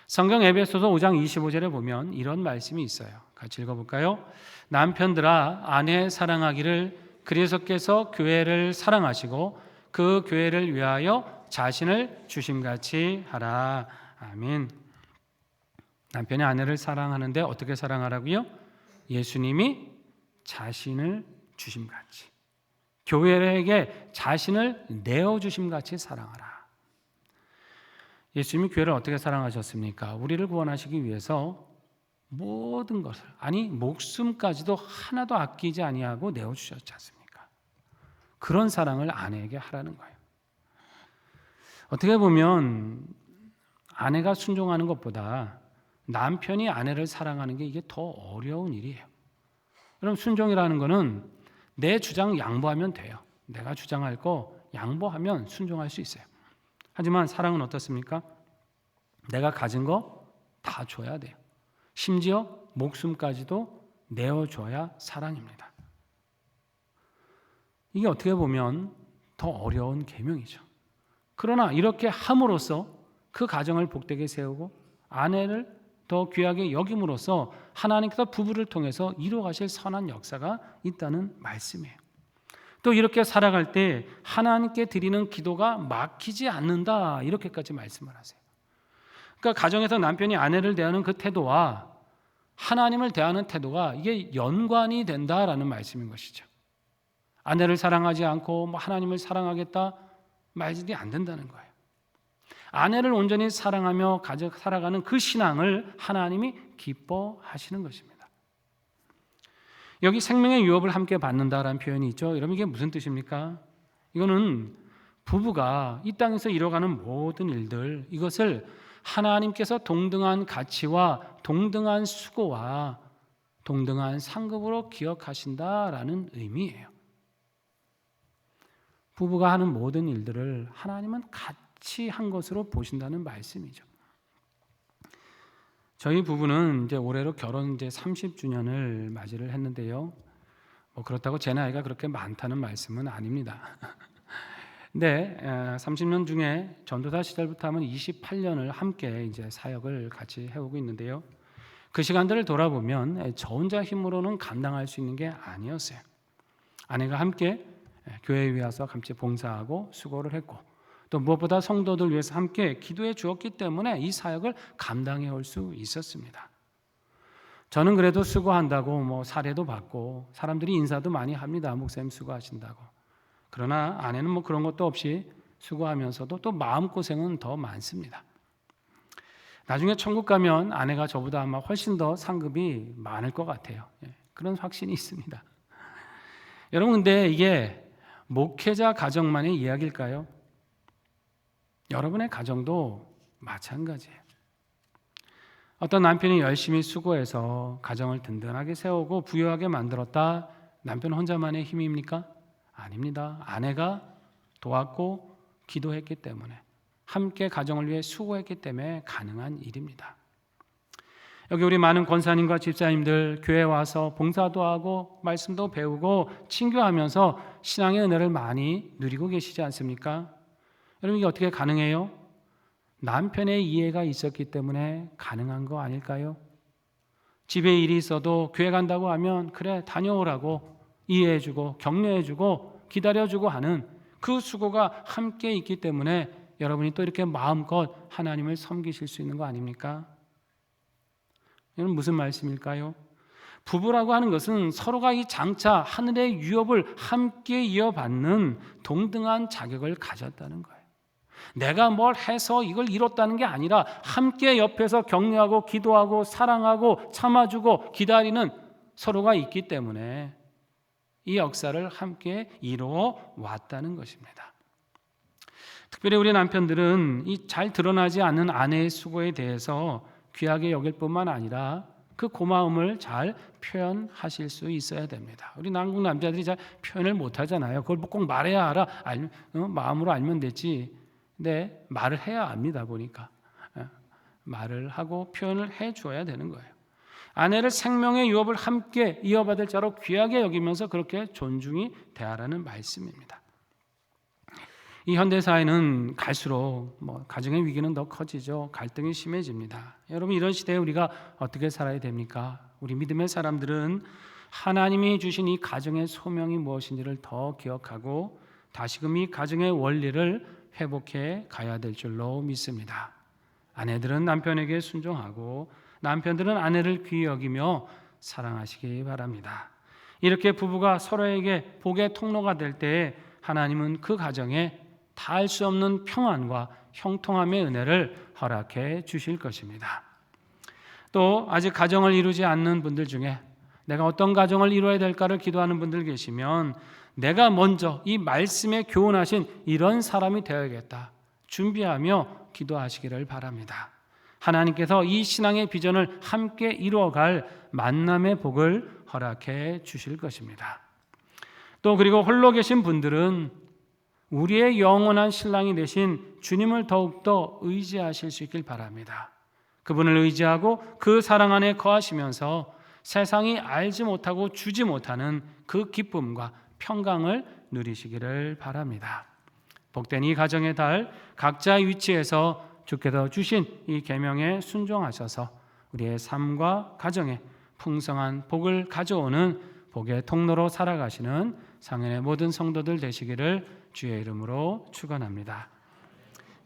성경 에베소서 5장 25절에 보면 이런 말씀이 있어요. 같이 읽어볼까요? 남편들아 아내 사랑하기를 그리스도께서 교회를 사랑하시고 그 교회를 위하여 자신을 주심같이 하라. 아멘. 남편이 아내를 사랑하는데 어떻게 사랑하라고요? 예수님이 자신을 주심같이, 교회에게 자신을 내어주심같이 사랑하라. 예수님이 교회를 어떻게 사랑하셨습니까? 우리를 구원하시기 위해서 모든 것을, 아니 목숨까지도 하나도 아끼지 아니하고 내어주셨지 않습니까? 그런 사랑을 아내에게 하라는 거예요. 어떻게 보면 아내가 순종하는 것보다 남편이 아내를 사랑하는 게 이게 더 어려운 일이에요. 그럼 순종이라는 거는 내 주장 양보하면 돼요. 내가 주장할 거 양보하면 순종할 수 있어요. 하지만 사랑은 어떻습니까? 내가 가진 거 다 줘야 돼요. 심지어 목숨까지도 내어줘야 사랑입니다. 이게 어떻게 보면 더 어려운 계명이죠. 그러나 이렇게 함으로써 그 가정을 복되게 세우고 아내를 더 귀하게 여김으로써 하나님께서 부부를 통해서 이루어가실 선한 역사가 있다는 말씀이에요. 또 이렇게 살아갈 때 하나님께 드리는 기도가 막히지 않는다, 이렇게까지 말씀을 하세요. 그러니까 가정에서 남편이 아내를 대하는 그 태도와 하나님을 대하는 태도가 이게 연관이 된다라는 말씀인 것이죠. 아내를 사랑하지 않고 하나님을 사랑하겠다 말이 안 된다는 거예요. 아내를 온전히 사랑하며 살아가는 그 신앙을 하나님이 기뻐하시는 것입니다. 여기 생명의 유업을 함께 받는다라는 표현이 있죠. 여러분 이게 무슨 뜻입니까? 이거는 부부가 이 땅에서 이뤄가는 모든 일들, 이것을 하나님께서 동등한 가치와 동등한 수고와 동등한 상급으로 기억하신다라는 의미예요. 부부가 하는 모든 일들을 하나님은 같이 한 것으로 보신다는 말씀이죠. 저희 부부는 이제 올해로 결혼 이제 30주년을 맞이를 했는데요. 뭐 그렇다고 제 나이가 그렇게 많다는 말씀은 아닙니다. 근데 30년 중에 전도사 시절부터 하면 28년을 함께 이제 사역을 같이 해오고 있는데요. 그 시간들을 돌아보면 저 혼자 힘으로는 감당할 수 있는 게 아니었어요. 아내가 함께 교회에 와서 같이 봉사하고 수고를 했고 또 무엇보다 성도들 위해서 함께 기도해 주었기 때문에 이 사역을 감당해 올 수 있었습니다. 저는 그래도 수고한다고 뭐 사례도 받고 사람들이 인사도 많이 합니다. 목사님 수고하신다고. 그러나 아내는 뭐 그런 것도 없이 수고하면서도 또 마음고생은 더 많습니다. 나중에 천국 가면 아내가 저보다 아마 훨씬 더 상급이 많을 것 같아요. 그런 확신이 있습니다. 여러분 근데 이게 목회자 가정만의 이야기일까요? 여러분의 가정도 마찬가지예요. 어떤 남편이 열심히 수고해서 가정을 든든하게 세우고 부유하게 만들었다. 남편 혼자만의 힘입니까? 아닙니다. 아내가 도왔고 기도했기 때문에 함께 가정을 위해 수고했기 때문에 가능한 일입니다. 여기 우리 많은 권사님과 집사님들 교회에 와서 봉사도 하고 말씀도 배우고 친교하면서 신앙의 은혜를 많이 누리고 계시지 않습니까? 여러분 이게 어떻게 가능해요? 남편의 이해가 있었기 때문에 가능한 거 아닐까요? 집에 일이 있어도 교회 간다고 하면 그래 다녀오라고 이해해주고 격려해주고 기다려주고 하는 그 수고가 함께 있기 때문에 여러분이 또 이렇게 마음껏 하나님을 섬기실 수 있는 거 아닙니까? 이건 무슨 말씀일까요? 부부라고 하는 것은 서로가 이 장차 하늘의 유업을 함께 이어받는 동등한 자격을 가졌다는 거예요. 내가 뭘 해서 이걸 이뤘다는 게 아니라 함께 옆에서 격려하고 기도하고 사랑하고 참아주고 기다리는 서로가 있기 때문에 이 역사를 함께 이루어 왔다는 것입니다. 특별히 우리 남편들은 이 잘 드러나지 않는 아내의 수고에 대해서 귀하게 여길 뿐만 아니라 그 고마움을 잘 표현하실 수 있어야 됩니다. 우리 한국 남자들이 잘 표현을 못 하잖아요. 그걸 꼭 말해야 알아. 마음으로 알면 되지. 근데 말을 해야 압니다. 보니까 말을 하고 표현을 해줘야 되는 거예요. 아내를 생명의 유업을 함께 이어받을 자로 귀하게 여기면서 그렇게 존중히 대하라는 말씀입니다. 이 현대사회는 갈수록 가정의 위기는 더 커지죠. 갈등이 심해집니다. 여러분 이런 시대에 우리가 어떻게 살아야 됩니까? 우리 믿음의 사람들은 하나님이 주신 이 가정의 소명이 무엇인지를 더 기억하고 다시금 이 가정의 원리를 회복해 가야 될 줄로 믿습니다. 아내들은 남편에게 순종하고 남편들은 아내를 귀히 여기며 사랑하시기 바랍니다. 이렇게 부부가 서로에게 복의 통로가 될 때 하나님은 그 가정에 다할 수 없는 평안과 형통함의 은혜를 허락해 주실 것입니다. 또 아직 가정을 이루지 않는 분들 중에 내가 어떤 가정을 이루어야 될까를 기도하는 분들 계시면 내가 먼저 이 말씀에 교훈하신 이런 사람이 되어야겠다 준비하며 기도하시기를 바랍니다. 하나님께서 이 신앙의 비전을 함께 이루어갈 만남의 복을 허락해 주실 것입니다. 또 그리고 홀로 계신 분들은 우리의 영원한 신랑이 되신 주님을 더욱더 의지하실 수 있길 바랍니다. 그분을 의지하고 그 사랑 안에 거하시면서 세상이 알지 못하고 주지 못하는 그 기쁨과 평강을 누리시기를 바랍니다. 복된 이 가정의 달 각자의 위치에서 주께서 주신 이 계명에 순종하셔서 우리의 삶과 가정에 풍성한 복을 가져오는 복의 통로로 살아가시는 상현의 모든 성도들 되시기를 주의 이름으로 축원합니다.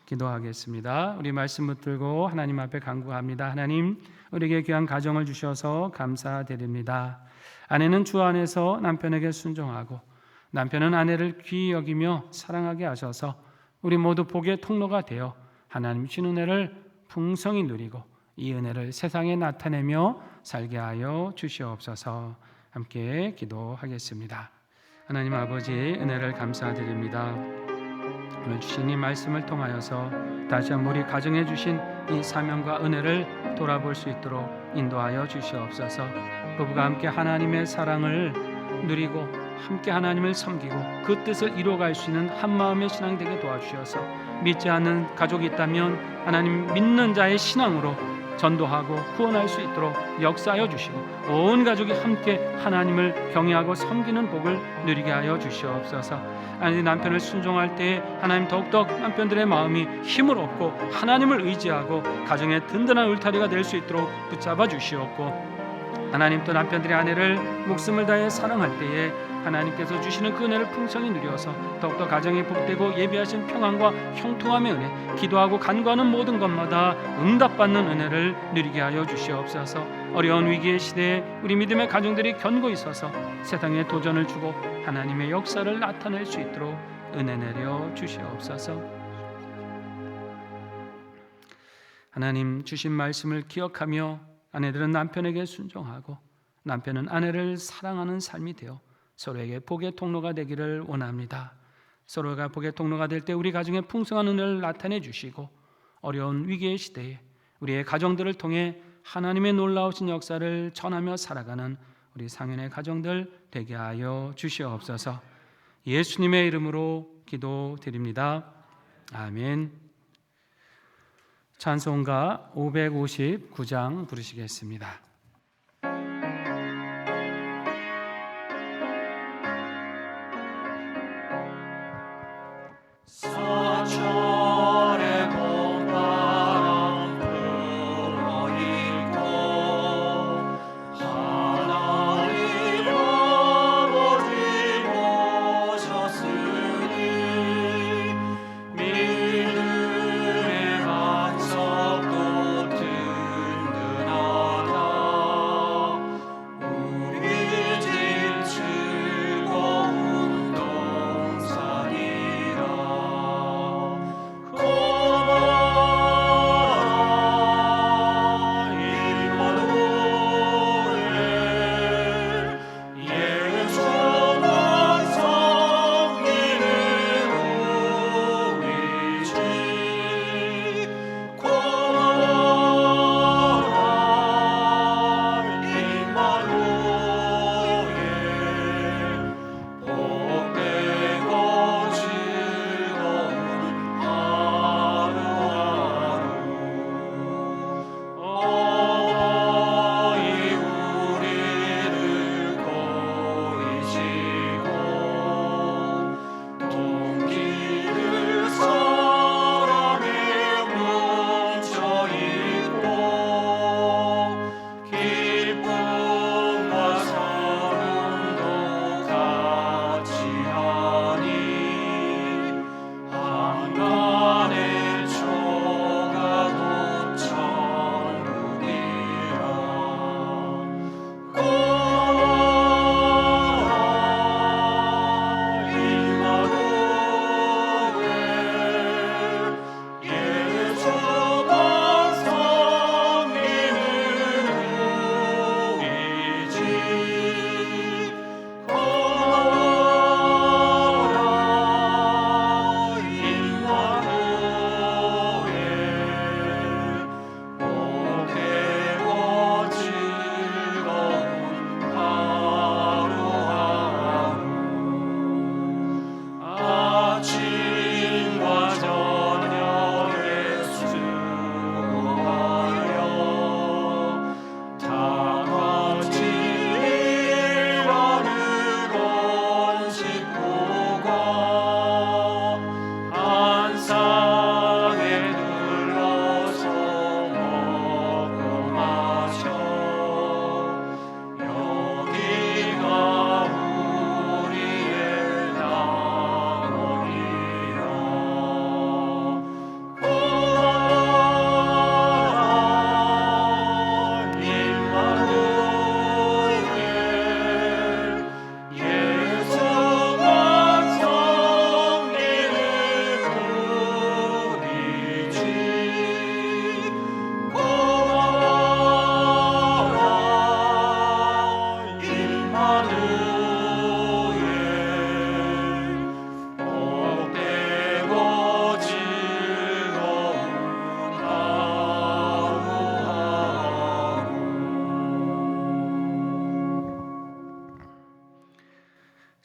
기도하겠습니다. 우리 말씀 붙들고 하나님 앞에 간구합니다. 하나님, 우리에게 귀한 가정을 주셔서 감사드립니다. 아내는 주 안에서 남편에게 순종하고 남편은 아내를 귀히 여기며 사랑하게 하셔서 우리 모두 복의 통로가 되어 하나님 주신 은혜를 풍성히 누리고 이 은혜를 세상에 나타내며 살게 하여 주시옵소서. 함께 기도하겠습니다. 하나님 아버지, 은혜를 감사드립니다. 오늘 주신 이 말씀을 통하여서 다시 한번 우리 가정에 주신 이 사명과 은혜를 돌아볼 수 있도록 인도하여 주시옵소서. 부부가 함께 하나님의 사랑을 누리고 함께 하나님을 섬기고 그 뜻을 이루어갈 수 있는 한마음의 신앙 되게 도와주셔서 믿지 않는 가족이 있다면 하나님 믿는 자의 신앙으로 전도하고 구원할 수 있도록 역사하여 주시고 온 가족이 함께 하나님을 경외하고 섬기는 복을 누리게 하여 주시옵소서. 아니 남편을 순종할 때에 하나님 더욱더 남편들의 마음이 힘을 얻고 하나님을 의지하고 가정의 든든한 울타리가 될 수 있도록 붙잡아 주시옵고 하나님 또 남편들의 아내를 목숨을 다해 사랑할 때에 하나님께서 주시는 그 은혜를 풍성히 누려서 더욱더 가정이 복되고 예비하신 평안과 형통함의 은혜, 기도하고 간구하는 모든 것마다 응답받는 은혜를 누리게 하여 주시옵소서. 어려운 위기의 시대에 우리 믿음의 가정들이 견고히 서서 세상에 도전을 주고 하나님의 역사를 나타낼 수 있도록 은혜 내려 주시옵소서. 하나님 주신 말씀을 기억하며 아내들은 남편에게 순종하고 남편은 아내를 사랑하는 삶이 되어 서로에게 복의 통로가 되기를 원합니다. 서로가 복의 통로가 될 때 우리 가정에 풍성한 은혜를 나타내 주시고 어려운 위기의 시대에 우리의 가정들을 통해 하나님의 놀라우신 역사를 전하며 살아가는 우리 상현의 가정들 되게 하여 주시옵소서. 예수님의 이름으로 기도드립니다. 아멘. 찬송가 559장 부르시겠습니다. 사철의 봄바람 불어일고 하나님 아버지 모셨으니 믿음의 반석도 든든하다.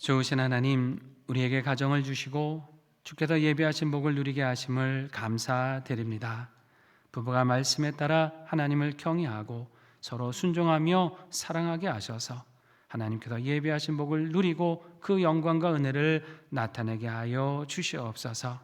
좋으신 하나님, 우리에게 가정을 주시고 주께서 예비하신 복을 누리게 하심을 감사드립니다. 부부가 말씀에 따라 하나님을 경외하고 서로 순종하며 사랑하게 하셔서 하나님께서 예비하신 복을 누리고 그 영광과 은혜를 나타내게 하여 주시옵소서.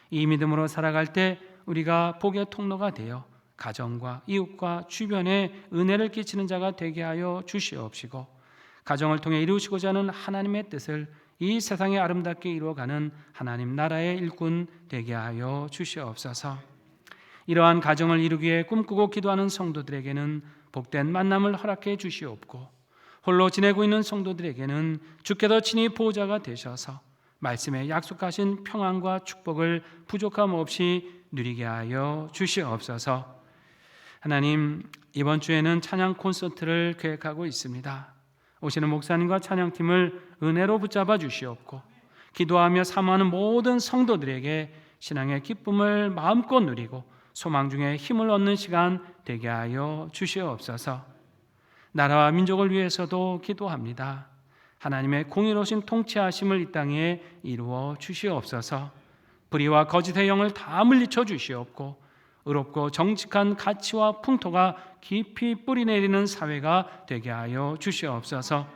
이 믿음으로 살아갈 때 우리가 복의 통로가 되어 가정과 이웃과 주변에 은혜를 끼치는 자가 되게 하여 주시옵시고, 가정을 통해 이루시고자 하는 하나님의 뜻을 이 세상에 아름답게 이루어가는 하나님 나라의 일꾼 되게 하여 주시옵소서. 이러한 가정을 이루기 위해 꿈꾸고 기도하는 성도들에게는 복된 만남을 허락해 주시옵고, 홀로 지내고 있는 성도들에게는 주께서 친히 보호자가 되셔서 말씀에 약속하신 평안과 축복을 부족함 없이 누리게 하여 주시옵소서. 하나님, 이번 주에는 찬양 콘서트를 계획하고 있습니다. 오시는 목사님과 찬양팀을 은혜로 붙잡아 주시옵고, 기도하며 사모하는 모든 성도들에게 신앙의 기쁨을 마음껏 누리고 소망 중에 힘을 얻는 시간 되게 하여 주시옵소서. 나라와 민족을 위해서도 기도합니다. 하나님의 공의로우신 통치하심을 이 땅에 이루어 주시옵소서. 불의와 거짓의 영을 다 물리쳐 주시옵고, 의롭고 정직한 가치와 풍토가 깊이 뿌리내리는 사회가 되게 하여 주시옵소서.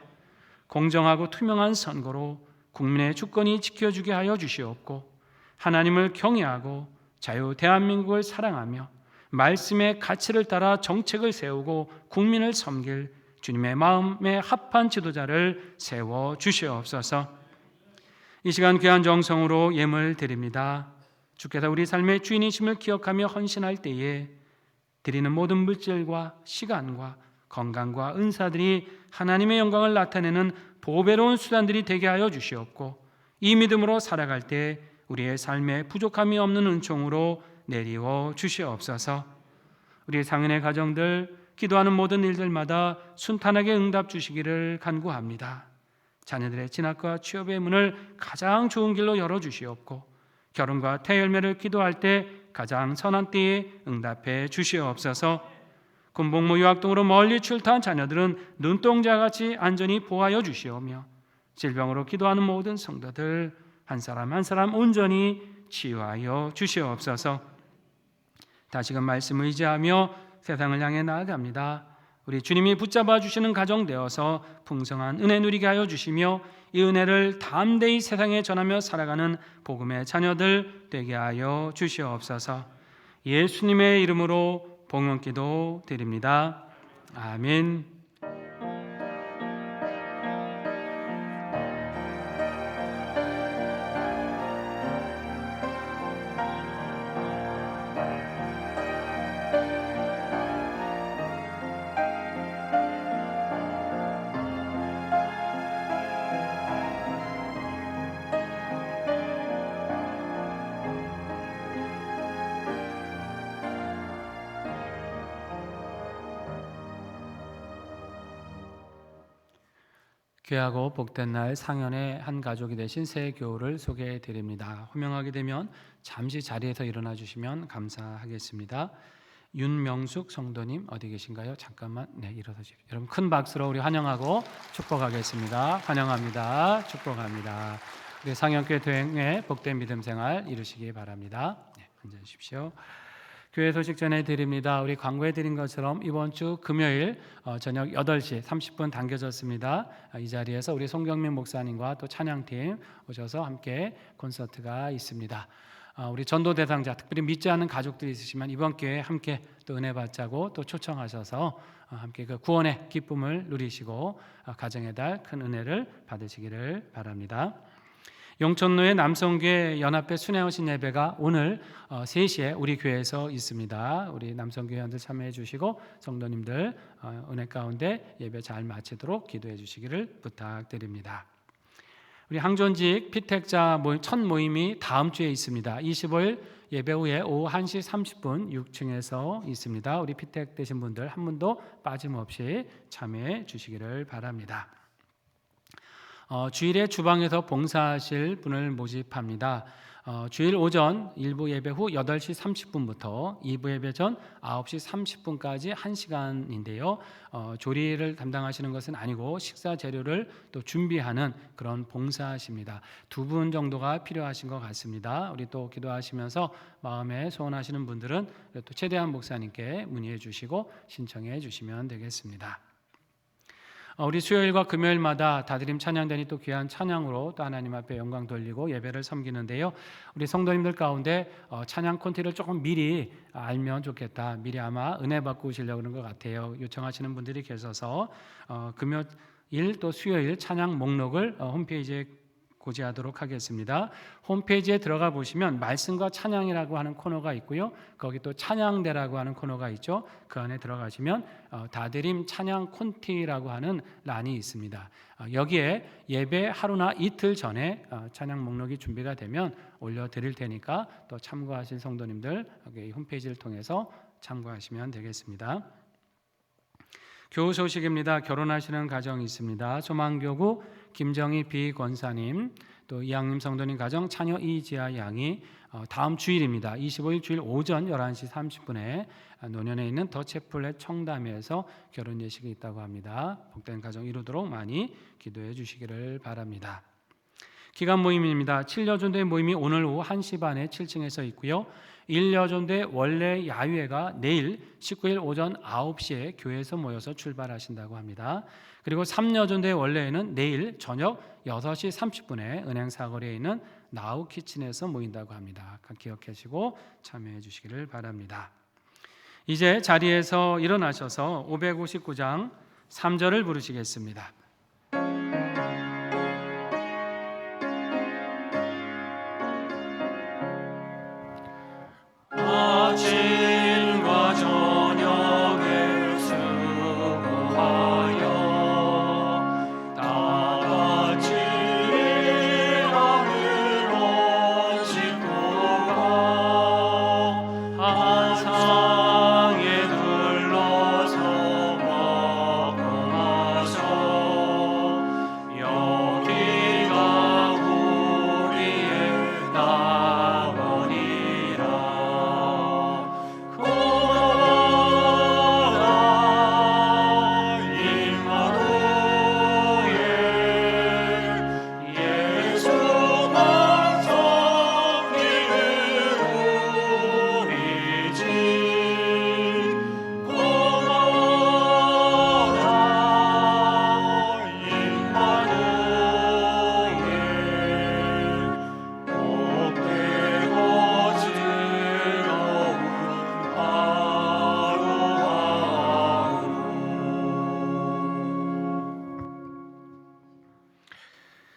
공정하고 투명한 선거로 국민의 주권이 지켜주게 하여 주시옵고, 하나님을 경외하고 자유 대한민국을 사랑하며 말씀의 가치를 따라 정책을 세우고 국민을 섬길 주님의 마음에 합한 지도자를 세워 주시옵소서. 이 시간 귀한 정성으로 예물 드립니다. 주께서 우리 삶의 주인이심을 기억하며 헌신할 때에 드리는 모든 물질과 시간과 건강과 은사들이 하나님의 영광을 나타내는 보배로운 수단들이 되게 하여 주시옵고, 이 믿음으로 살아갈 때 우리의 삶에 부족함이 없는 은총으로 내리워 주시옵소서. 우리 상인의 가정들 기도하는 모든 일들마다 순탄하게 응답 주시기를 간구합니다. 자녀들의 진학과 취업의 문을 가장 좋은 길로 열어주시옵고, 결혼과 태열매를 기도할 때 가장 선한 때에 응답해 주시옵소서. 군복무 유학 등으로 멀리 출타한 자녀들은 눈동자같이 안전히 보호하여 주시오며, 질병으로 기도하는 모든 성도들 한 사람 한 사람 온전히 치유하여 주시옵소서. 다시금 말씀을 의지하며 세상을 향해 나아갑니다. 우리 주님이 붙잡아 주시는 가정 되어서 풍성한 은혜 누리게 하여 주시며, 이 은혜를 담대히 세상에 전하며 살아가는 복음의 자녀들 되게 하여 주시옵소서. 예수님의 이름으로 봉헌기도 드립니다. 아멘. 귀하고 복된 날 상현의 한 가족이 되신 새 교우를 소개해 드립니다. 호명하게 되면 잠시 자리에서 일어나 주시면 감사하겠습니다. 윤명숙 성도님 어디 계신가요? 잠깐만 일어서십시오. 여러분 큰 박수로 우리 환영하고 축복하겠습니다. 환영합니다. 축복합니다. 우리 상현교회 교회의 복된 믿음 생활 이루시기 바랍니다. 앉으십시오. 교회 소식 전해드립니다. 우리 광고해드린 것처럼 이번 주 금요일 저녁 8시 30분 당겨졌습니다. 이 자리에서 우리 송경민 목사님과 또 찬양팀 오셔서 함께 콘서트가 있습니다. 우리 전도 대상자, 특별히 믿지 않는 가족들이 있으시면 이번 기회에 함께 또 은혜 받자고 또 초청하셔서 함께 그 구원의 기쁨을 누리시고 가정의 달 큰 은혜를 받으시기를 바랍니다. 용천로의 남성교회 연합회 순회오신 예배가 오늘 3시에 우리 교회에서 있습니다. 우리 남성교회원들 참여해 주시고 성도님들 은혜 가운데 예배 잘 마치도록 기도해 주시기를 부탁드립니다. 우리 항존직 피택자 첫 모임이 다음 주에 있습니다. 25일 예배 후에 오후 1시 30분 6층에서 있습니다. 우리 피택 되신 분들 한 분도 빠짐없이 참여해 주시기를 바랍니다. 주일에 주방에서 봉사하실 분을 모집합니다. 주일 오전 1부 예배 후 8시 30분부터 2부 예배 전 9시 30분까지 1시간인데요. 조리를 담당하시는 것은 아니고 식사 재료를 또 준비하는 그런 봉사십니다. 2분 정도가 필요하신 것 같습니다. 우리 또 기도하시면서 마음에 소원하시는 분들은 또 최대한 목사님께 문의해 주시고 신청해 주시면 되겠습니다. 우리 수요일과 금요일마다 다드림 찬양단이 또 귀한 찬양으로 또 하나님 앞에 영광 돌리고 예배를 섬기는데요. 우리 성도님들 가운데 찬양 콘티를 조금 미리 알면 좋겠다. 미리 아마 은혜 받고 오시려고 그런 것 같아요. 요청하시는 분들이 계셔서 금요일 또 수요일 찬양 목록을 홈페이지에 고지하도록 하겠습니다. 홈페이지에 들어가 보시면 말씀과 찬양이라고 하는 코너가 있고요. 거기 또 찬양대라고 하는 코너가 있죠. 그 안에 들어가시면 다드림 찬양 콘티라고 하는 란이 있습니다. 여기에 예배 하루나 이틀 전에 찬양 목록이 준비가 되면 올려드릴 테니까 또 참고하실 성도님들 여기 홈페이지를 통해서 참고하시면 되겠습니다. 교우 소식입니다. 결혼하시는 가정이 있습니다. 소망교구 김정희 비권사님, 또 이양림 성도님 가정 차녀 이지아 양이 다음 주일입니다. 25일 주일 오전 11시 30분에 논현에 있는 더채플렛 청담에서 결혼 예식이 있다고 합니다. 복된 가정 이루도록 많이 기도해 주시기를 바랍니다. 기간 모임입니다. 7여전도의 모임이 오늘 오후 1시 반에 7층에서 있고요. 1여전도의 원래 야유회가 내일 19일 오전 9시에 교회에서 모여서 출발하신다고 합니다. 그리고 3여전도의 원래는 내일 저녁 6시 30분에 은행 사거리에 있는 나우키친에서 모인다고 합니다. 각 기억하시고 참여해 주시기를 바랍니다. 이제 자리에서 일어나셔서 559장 3절을 부르시겠습니다. 아침과 저녁에 수고하여 다같이 일하는 식구가 한 상에 둘러서 먹고 마셔 여기가 우리의 낙원이라.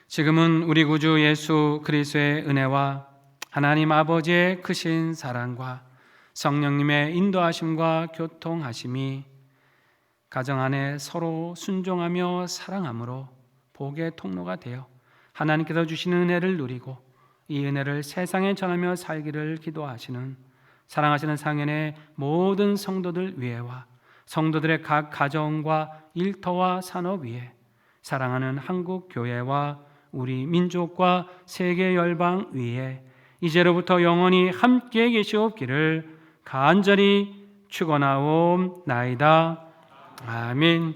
지금은 우리 구주 예수 그리스도의 은혜와 하나님 아버지의 크신 사랑과 성령님의 인도하심과 교통하심이 가정 안에 서로 순종하며 사랑함으로 복의 통로가 되어 하나님께서 주시는 은혜를 누리고 이 은혜를 세상에 전하며 살기를 기도하시는 사랑하시는 상연의 모든 성도들 위에와 성도들의 각 가정과 일터와 산업 위에 사랑하는 한국 교회와 우리 민족과 세계 열방 위에 이제로부터 영원히 함께 계시옵기를 간절히 축원하옵나이다. 아멘.